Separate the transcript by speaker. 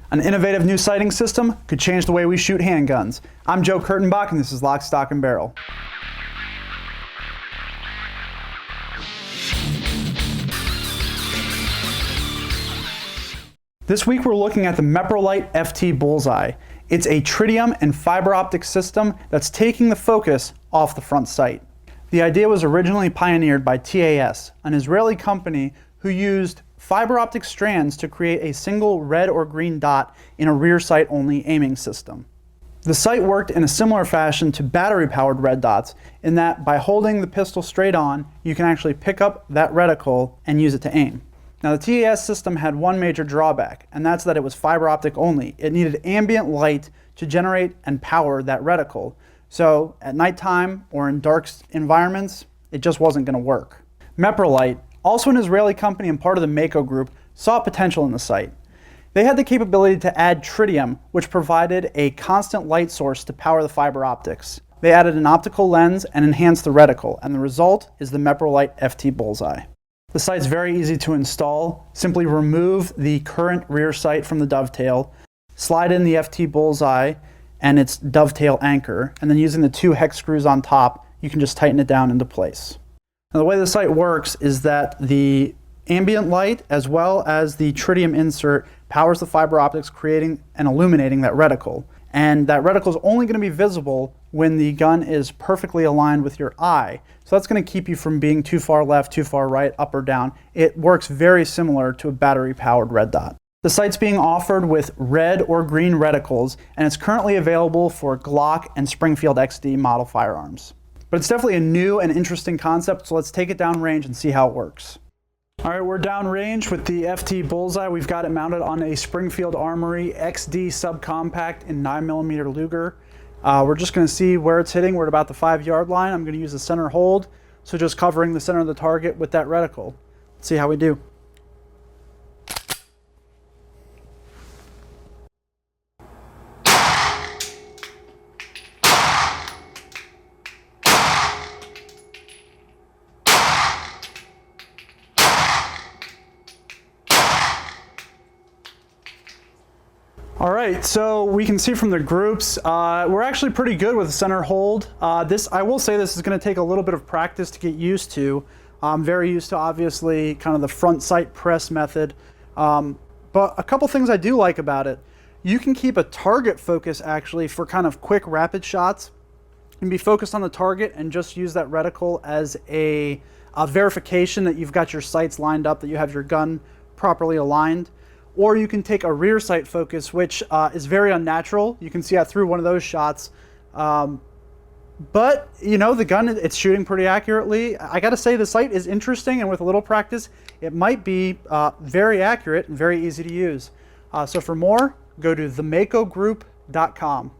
Speaker 1: An innovative new sighting system could change the way we shoot handguns. I'm Joe Kurtenbach, and this is Lock, Stock, and Barrel. This week we're looking at the Meprolight FT Bullseye. It's a tritium and fiber optic system that's taking the focus off the front sight. The idea was originally pioneered by TAS, an Israeli company who used fiber optic strands to create a single red or green dot in a rear sight only aiming system. The sight worked in a similar fashion to battery powered red dots in that by holding the pistol straight on, you can actually pick up that reticle and use it to aim. Now the TAS system had one major drawback, and that's that it was fiber optic only. It needed ambient light to generate and power that reticle. So at nighttime or in dark environments, it just wasn't going to work. Meprolight, also an Israeli company and part of the Mako group, saw potential in the sight. They had the capability to add tritium, which provided a constant light source to power the fiber optics. They added an optical lens and enhanced the reticle, and the result is the Meprolight FT Bullseye. The sight's very easy to install. Simply remove the current rear sight from the dovetail, slide in the FT Bullseye and its dovetail anchor, and then using the two hex screws on top, you can just tighten it down into place. Now, the way the sight works is that the ambient light as well as the tritium insert powers the fiber optics, creating and illuminating that reticle. And that reticle is only going to be visible when the gun is perfectly aligned with your eye. So that's going to keep you from being too far left, too far right, up or down. It works very similar to a battery-powered red dot. The sight's being offered with red or green reticles, and it's currently available for Glock and Springfield XD model firearms. But it's definitely a new and interesting concept, so let's take it down range and see how it works. All right, we're down range with the FT Bullseye. We've got it mounted on a Springfield Armory XD subcompact in 9mm Luger. We're just going to see where it's hitting. We're at about the 5-yard line. I'm going to use the center hold, so just covering the center of the target with that reticle. Let's see how we do. All right, so we can see from the groups, we're actually pretty good with the center hold. I will say this is going to take a little bit of practice to get used to. I'm very used to, obviously, kind of the front sight press method. But a couple things I do like about it. You can keep a target focus, actually, for kind of quick, rapid shots. You can be focused on the target and just use that reticle as a verification that you've got your sights lined up, that you have your gun properly aligned. Or you can take a rear sight focus, which is very unnatural. You can see I threw one of those shots. But, you know, the gun, it's shooting pretty accurately. I got to say, the sight is interesting, and with a little practice, it might be very accurate and very easy to use. So for more, go to themakogroup.com.